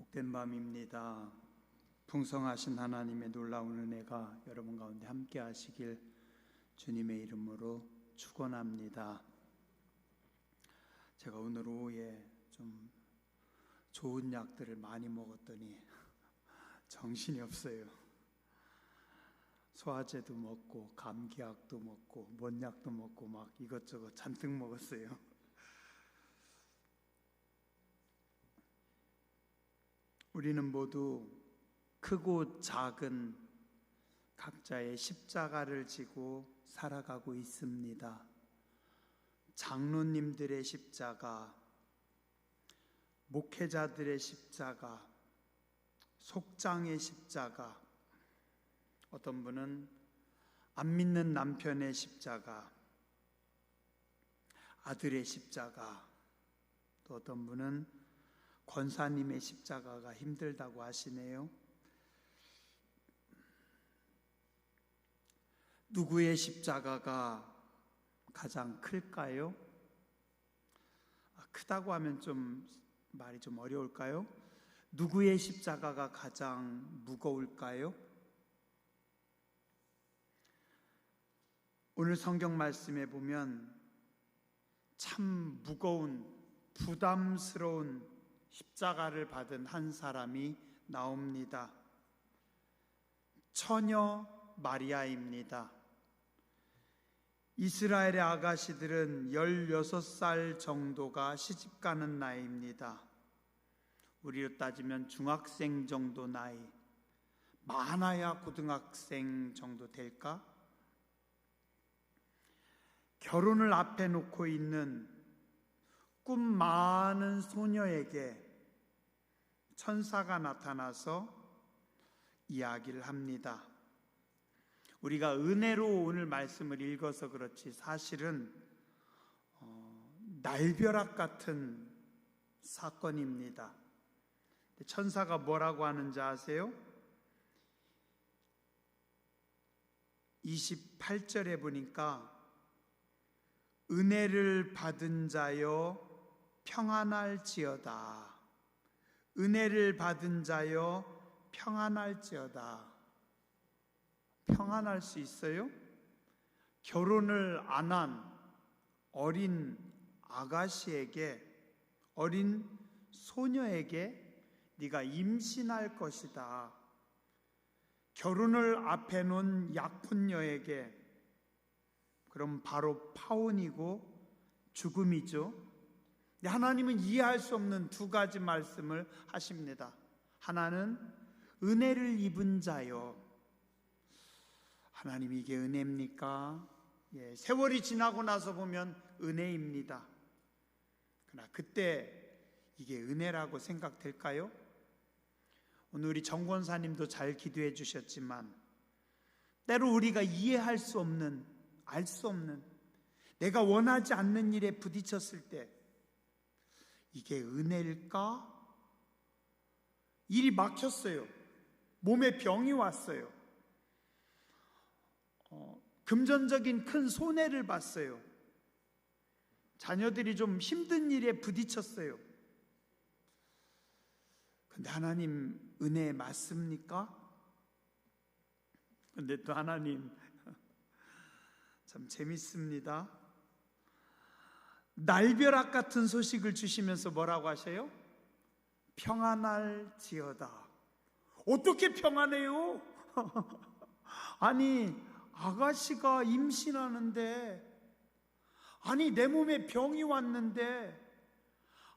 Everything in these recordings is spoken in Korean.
복된 밤입니다. 풍성하신 하나님의 놀라운 은혜가 여러분 가운데 함께 하시길 주님의 이름으로 축원합니다. 제가 오늘 오후에 좀 좋은 약들을 많이 먹었더니 정신이 없어요. 소화제도 먹고 감기약도 먹고 뭔 약도 먹고 막 이것저것 잔뜩 먹었어요. 우리는 모두 크고 작은 각자의 십자가를 지고 살아가고 있습니다. 장로님들의 십자가, 목회자들의 십자가, 속장의 십자가, 어떤 분은 안 믿는 남편의 십자가, 아들의 십자가, 또 어떤 분은 권사님의 십자가가 힘들다고 하시네요. 누구의 십자가가 가장 클까요? 크다고 하면 말이 좀 어려울까요? 누구의 십자가가 가장 무거울까요? 오늘 성경 말씀에 보면 참 무거운, 부담스러운 십자가를 받은 한 사람이 나옵니다. 처녀 마리아입니다. 이스라엘의 아가씨들은 16살 정도가 시집가는 나이입니다. 우리로 따지면 중학생 정도 나이, 많아야 고등학생 정도 될까? 결혼을 앞에 놓고 있는 꿈 많은 소녀에게 천사가 나타나서 이야기를 합니다. 우리가 은혜로 오늘 말씀을 읽어서 그렇지 사실은 날벼락 같은 사건입니다. 천사가 뭐라고 하는지 아세요? 28절에 보니까 은혜를 받은 자여 평안할지어다. 은혜를 받은 자여 평안할지어다. 평안할 수 있어요? 결혼을 안 한 어린 아가씨에게, 어린 소녀에게 네가 임신할 것이다. 결혼을 앞에 놓은 약혼녀에게 그럼 바로 파혼이고 죽음이죠. 하나님은 이해할 수 없는 두 가지 말씀을 하십니다. 하나는 은혜를 입은 자요. 하나님, 이게 은혜입니까? 세월이 지나고 나서 보면 은혜입니다. 그러나 그때 이게 은혜라고 생각될까요? 오늘 우리 정권사님도 잘 기도해 주셨지만 때로 우리가 이해할 수 없는, 알 수 없는, 내가 원하지 않는 일에 부딪혔을 때 이게 은혜일까? 일이 막혔어요. 몸에 병이 왔어요. 금전적인 큰 손해를 봤어요. 자녀들이 좀 힘든 일에 부딪혔어요. 근데 하나님 은혜 맞습니까? 근데 또 하나님 참 재밌습니다. 날벼락 같은 소식을 주시면서 뭐라고 하셔요? 평안할지어다. 어떻게 평안해요? 아니, 아가씨가 임신하는데, 아니, 내 몸에 병이 왔는데,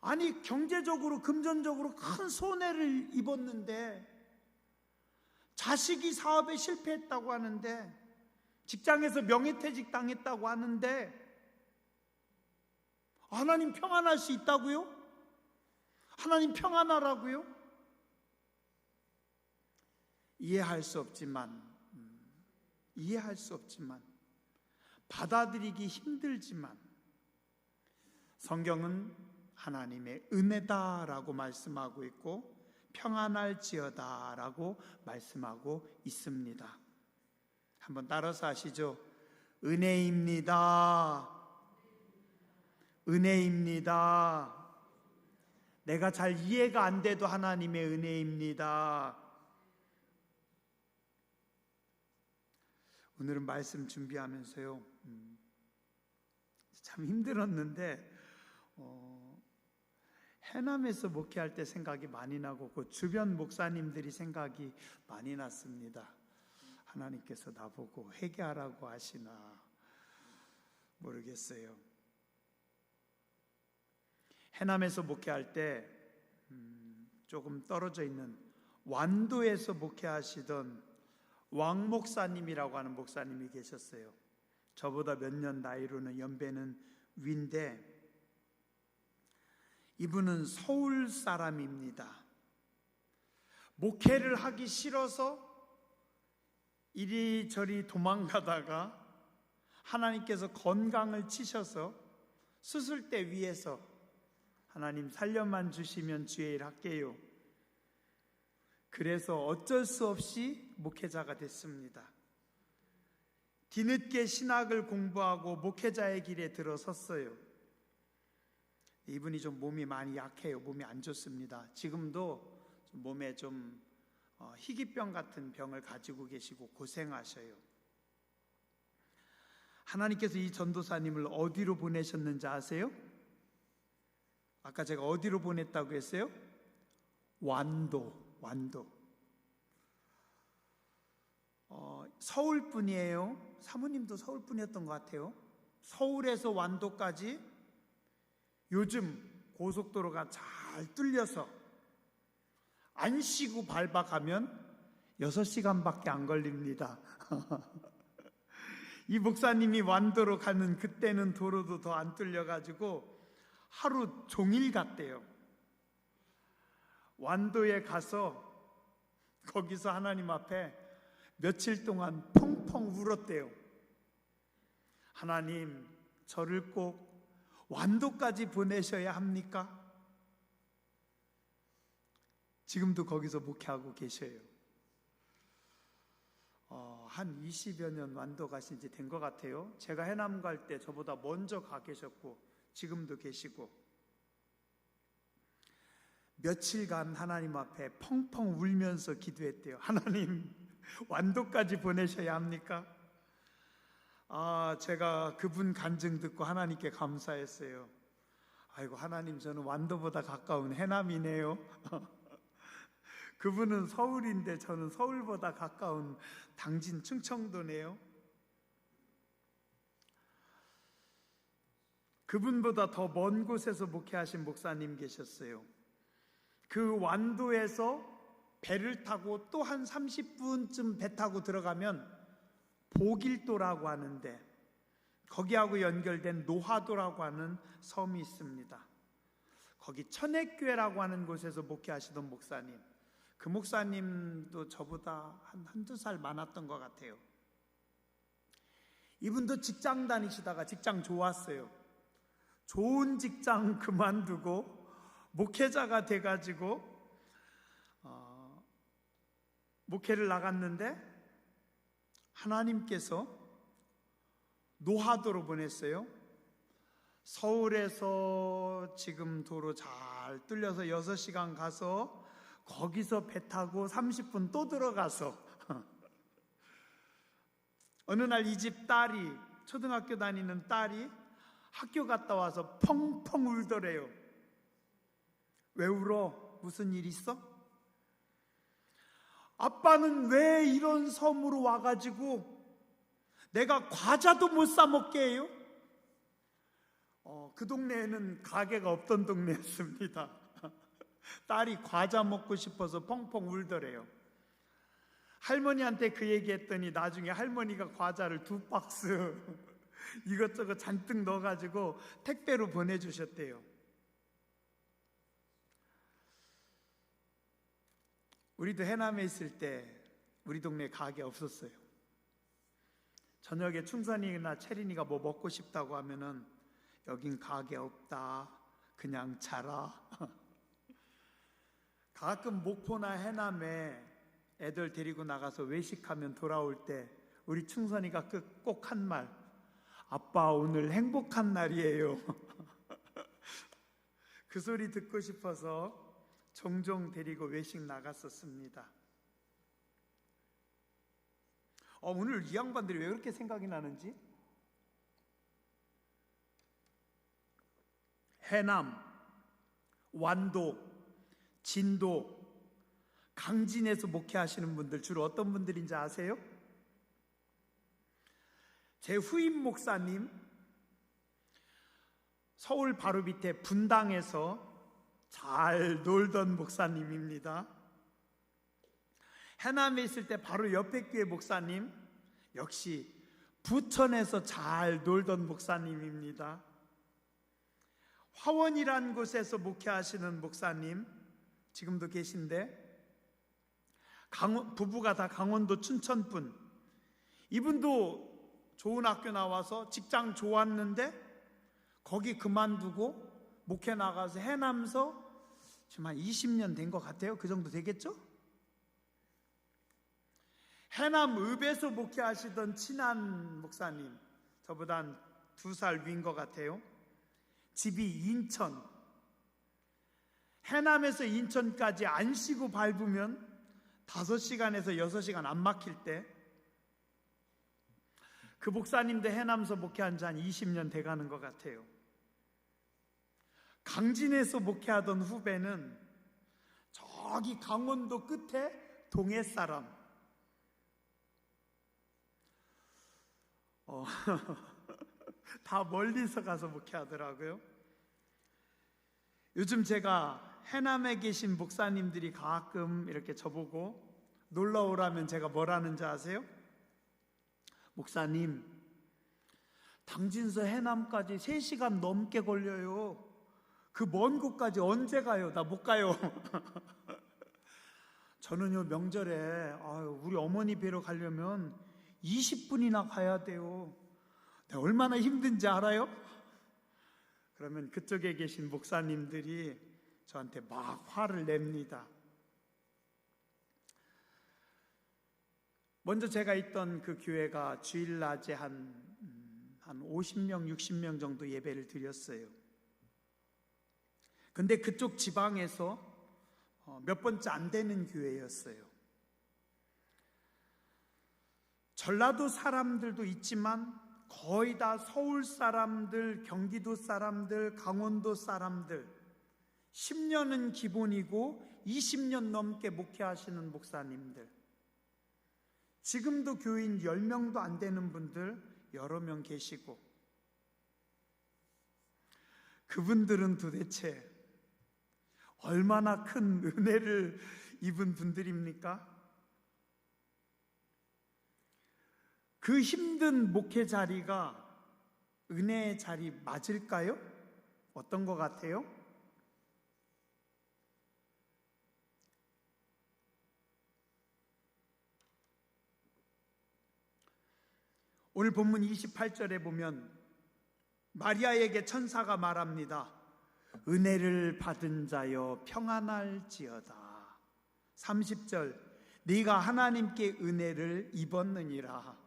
아니, 경제적으로, 금전적으로 큰 손해를 입었는데, 자식이 사업에 실패했다고 하는데, 직장에서 명예퇴직 당했다고 하는데, 하나님 평안할 수 있다고요? 하나님 평안하라고요? 이해할 수 없지만, 받아들이기 힘들지만, 성경은 하나님의 은혜다라고 말씀하고 있고 평안할지어다라고 말씀하고 있습니다. 한번 따라서 하시죠. 은혜입니다. 은혜입니다. 내가 잘 이해가 안 돼도 하나님의 은혜입니다. 오늘은 말씀 준비하면서요, 참 힘들었는데 해남에서 목회할 때 생각이 많이 나고 그 주변 목사님들이 생각이 많이 났습니다. 하나님께서 나보고 회개하라고 하시나 모르겠어요. 해남에서 목회할 때 조금 떨어져 있는 완도에서 목회하시던 왕 목사님이라고 하는 목사님이 계셨어요. 저보다 몇 년 나이로는 연배는 위인데 이분은 서울 사람입니다. 목회를 하기 싫어서 이리저리 도망가다가 하나님께서 건강을 치셔서 수술대 위에서 하나님 살려만 주시면 주의 일 할게요. 그래서 어쩔 수 없이 목회자가 됐습니다. 뒤늦게 신학을 공부하고 목회자의 길에 들어섰어요. 이분이 좀 몸이 많이 약해요. 몸이 안 좋습니다. 지금도 몸에 좀 희귀병 같은 병을 가지고 계시고 고생하셔요. 하나님께서 이 전도사님을 어디로 보내셨는지 아세요? 아까 제가 어디로 보냈다고 했어요? 완도. 서울 분이에요. 사모님도 서울 분이었던 것 같아요. 서울에서 완도까지 요즘 고속도로가 잘 뚫려서 안 쉬고 밟아가면 6시간밖에 안 걸립니다. 이 목사님이 완도로 가는 그때는 도로도 더 안 뚫려가지고 하루 종일 갔대요. 완도에 가서 거기서 하나님 앞에 며칠 동안 펑펑 울었대요. 하나님, 저를 꼭 완도까지 보내셔야 합니까? 지금도 거기서 목회하고 계셔요. 한 20여 년 완도 가신 지 된 것 같아요. 제가 해남 갈 때 저보다 먼저 가 계셨고 지금도 계시고 며칠간 하나님 앞에 펑펑 울면서 기도했대요. 하나님, 완도까지 보내셔야 합니까? 제가 그분 간증 듣고 하나님께 감사했어요. 아이고, 하나님, 저는 완도보다 가까운 해남이네요. 그분은 서울인데 저는 서울보다 가까운 당진 충청도네요. 그분보다 더 먼 곳에서 목회하신 목사님 계셨어요. 그 완도에서 배를 타고 또 한 30분쯤 배 타고 들어가면 보길도라고 하는데 거기하고 연결된 노하도라고 하는 섬이 있습니다. 거기 천액교회라고 하는 곳에서 목회하시던 목사님, 그 목사님도 저보다 한두 살 많았던 것 같아요. 이분도 직장 다니시다가 직장 좋았어요. 좋은 직장 그만두고 목회자가 돼가지고 목회를 나갔는데 하나님께서 노하도로 보냈어요. 서울에서 지금 도로 잘 뚫려서 6시간 가서 거기서 배 타고 30분 또 들어가서 어느 날 이 집 딸이, 초등학교 다니는 딸이 학교 갔다 와서 펑펑 울더래요. 왜 울어? 무슨 일 있어? 아빠는 왜 이런 섬으로 와가지고 내가 과자도 못 사 먹게 해요? 그 동네에는 가게가 없던 동네였습니다. 딸이 과자 먹고 싶어서 펑펑 울더래요. 할머니한테 그 얘기했더니 나중에 할머니가 과자를 2박스 이것저것 잔뜩 넣어가지고 택배로 보내주셨대요. 우리도 해남에 있을 때 우리 동네 가게 없었어요. 저녁에 충선이나 채린이가 뭐 먹고 싶다고 하면은 여긴 가게 없다, 그냥 자라. 가끔 목포나 해남에 애들 데리고 나가서 외식하면 돌아올 때 우리 충선이가 꼭 한 말, 아빠 오늘 행복한 날이에요. 그 소리 듣고 싶어서 종종 데리고 외식 나갔었습니다. 오늘 이 양반들이 왜 그렇게 생각이 나는지? 해남, 완도, 진도, 강진에서 목회하시는 분들 주로 어떤 분들인지 아세요? 제 후임 목사님, 서울 바로 밑에 분당에서 잘 놀던 목사님입니다. 해남에 있을 때 바로 옆에 교회 목사님, 역시 부천에서 잘 놀던 목사님입니다. 화원이란 곳에서 목회하시는 목사님, 지금도 계신데 부부가 다 강원도 춘천분. 이분도 좋은 학교 나와서 직장 좋았는데 거기 그만두고 목회 나가서 해남서 지금 한 20년 된 것 같아요. 그 정도 되겠죠? 해남읍에서 목회하시던 친한 목사님, 저보다 한 2살 위인 것 같아요. 집이 인천. 해남에서 인천까지 안 쉬고 밟으면 5시간에서 6시간 안 막힐 때, 그 목사님도 해남서 목회한 지 한 20년 돼가는 것 같아요. 강진에서 목회하던 후배는 저기 강원도 끝에 동해 사람. 다 멀리서 가서 목회하더라고요. 요즘 제가 해남에 계신 목사님들이 가끔 이렇게 저보고 놀러 오라면 제가 뭐라는지 아세요? 목사님, 당진서 해남까지 3시간 넘게 걸려요. 그 먼 곳까지 언제 가요? 나 못 가요. 저는요, 명절에 우리 어머니 뵈러 가려면 20분이나 가야 돼요. 얼마나 힘든지 알아요? 그러면 그쪽에 계신 목사님들이 저한테 막 화를 냅니다. 먼저 제가 있던 그 교회가 주일낮에 한 50명, 60명 정도 예배를 드렸어요. 근데 그쪽 지방에서 몇 번째 안 되는 교회였어요. 전라도 사람들도 있지만 거의 다 서울 사람들, 경기도 사람들, 강원도 사람들, 10년은 기본이고 20년 넘게 목회하시는 목사님들, 지금도 교인 10명도 안 되는 분들 여러 명 계시고, 그분들은 도대체 얼마나 큰 은혜를 입은 분들입니까? 그 힘든 목회 자리가 은혜의 자리 맞을까요? 어떤 것 같아요? 오늘 본문 28절에 보면 마리아에게 천사가 말합니다. 은혜를 받은 자여 평안할지어다. 30절, 네가 하나님께 은혜를 입었느니라.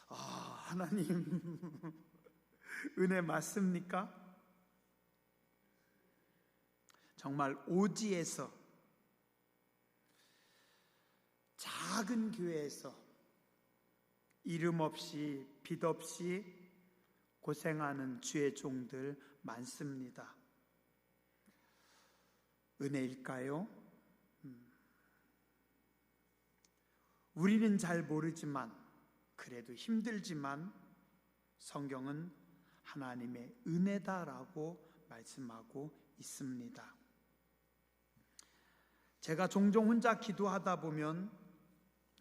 하나님, 은혜 맞습니까? 정말 오지에서, 작은 교회에서 이름 없이 빛 없이 고생하는 주의 종들 많습니다. 은혜일까요? 우리는 잘 모르지만, 그래도 힘들지만 성경은 하나님의 은혜다라고 말씀하고 있습니다. 제가 종종 혼자 기도하다 보면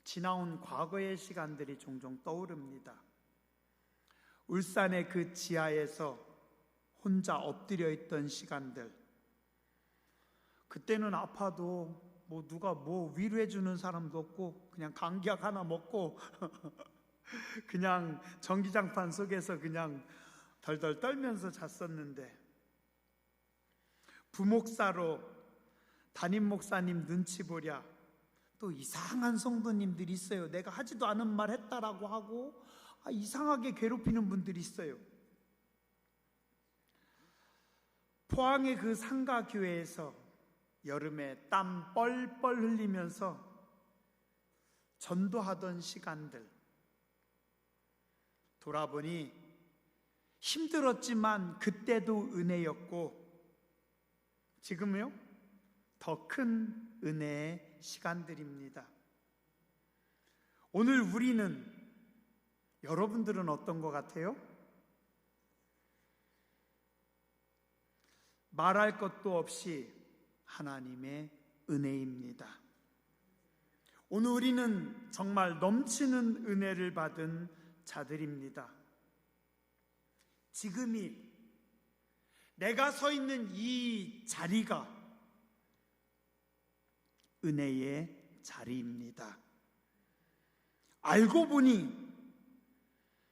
지나온 과거의 시간들이 종종 떠오릅니다. 울산의 그 지하에서 혼자 엎드려 있던 시간들, 그때는 아파도 누가 위로해 주는 사람도 없고 그냥 감기약 하나 먹고 그냥 전기장판 속에서 그냥 덜덜 떨면서 잤었는데, 부목사로 담임 목사님 눈치 보랴 또 이상한 성도님들이 있어요. 내가 하지도 않은 말 했다라고 하고 이상하게 괴롭히는 분들이 있어요. 포항의 그 상가교회에서 여름에 땀 뻘뻘 흘리면서 전도하던 시간들, 돌아보니 힘들었지만 그때도 은혜였고, 지금요 더 큰 은혜의 시간들입니다. 오늘 우리는, 여러분들은 어떤 것 같아요? 말할 것도 없이 하나님의 은혜입니다. 오늘 우리는 정말 넘치는 은혜를 받은 자들입니다. 지금이, 내가 서 있는 이 자리가 은혜의 자리입니다. 알고 보니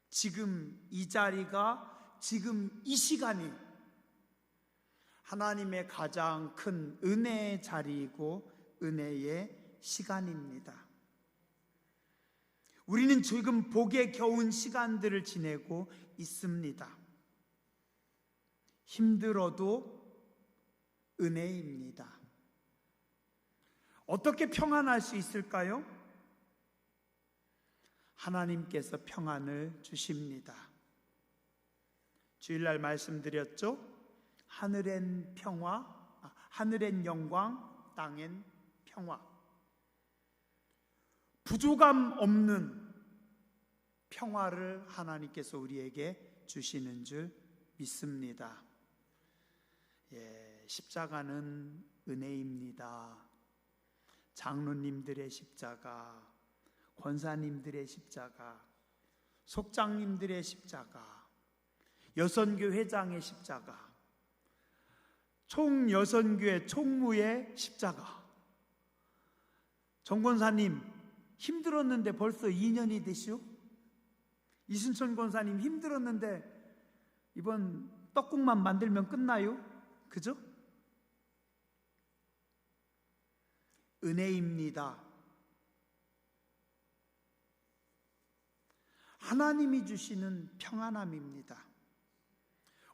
지금 이 자리가, 지금 이 시간이 하나님의 가장 큰 은혜의 자리이고 은혜의 시간입니다. 우리는 지금 복에 겨운 시간들을 지내고 있습니다. 힘들어도 은혜입니다. 어떻게 평안할 수 있을까요? 하나님께서 평안을 주십니다. 주일날 말씀드렸죠? 하늘엔 평화, 하늘엔 영광, 땅엔 평화. 부족함 없는 평화를 하나님께서 우리에게 주시는 줄 믿습니다. 십자가는 은혜입니다. 장로님들의 십자가, 권사님들의 십자가, 속장님들의 십자가, 여선교 회장의 십자가, 총여선교회 총무의 십자가. 정 권사님 힘들었는데 벌써 2년이 되시오? 이순천 권사님 힘들었는데 이번 떡국만 만들면 끝나요? 그죠? 은혜입니다. 하나님이 주시는 평안함입니다.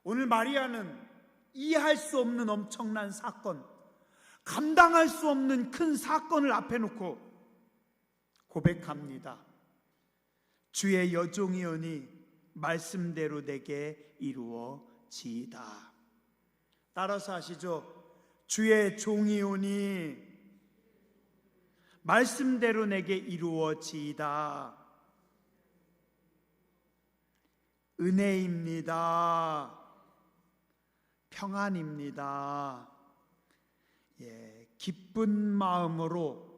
오늘 마리아는 이해할 수 없는 엄청난 사건, 감당할 수 없는 큰 사건을 앞에 놓고 고백합니다. 주의 여종이오니 말씀대로 내게 이루어지이다. 따라서 하시죠. 주의 종이오니 말씀대로 내게 이루어지이다. 은혜입니다. 평안입니다. 기쁜 마음으로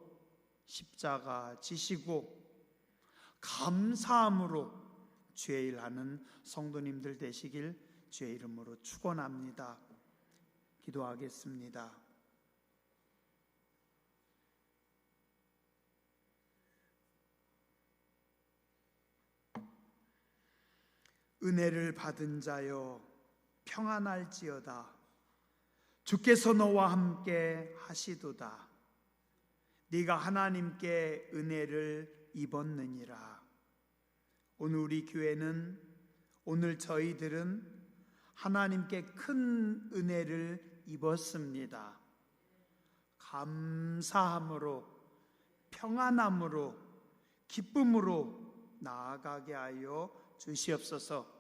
십자가 지시고 감사함으로 주의 일하는 성도님들 되시길 주의 이름으로 축원합니다. 기도하겠습니다. 은혜를 받은 자여 평안할지어다. 주께서 너와 함께 하시도다. 네가 하나님께 은혜를 입었느니라. 오늘 우리 교회는, 오늘 저희들은 하나님께 큰 은혜를 입었습니다. 감사함으로, 평안함으로, 기쁨으로 나아가게 하여 주시옵소서.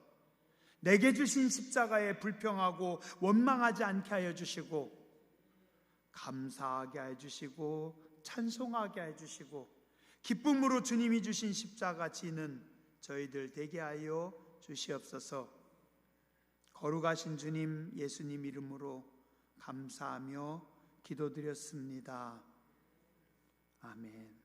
내게 주신 십자가에 불평하고 원망하지 않게 하여 주시고, 감사하게 해 주시고, 찬송하게 해 주시고, 기쁨으로 주님이 주신 십자가 지는 저희들 되게 하여 주시옵소서. 거룩하신 주님 예수님 이름으로 감사하며 기도드렸습니다. 아멘.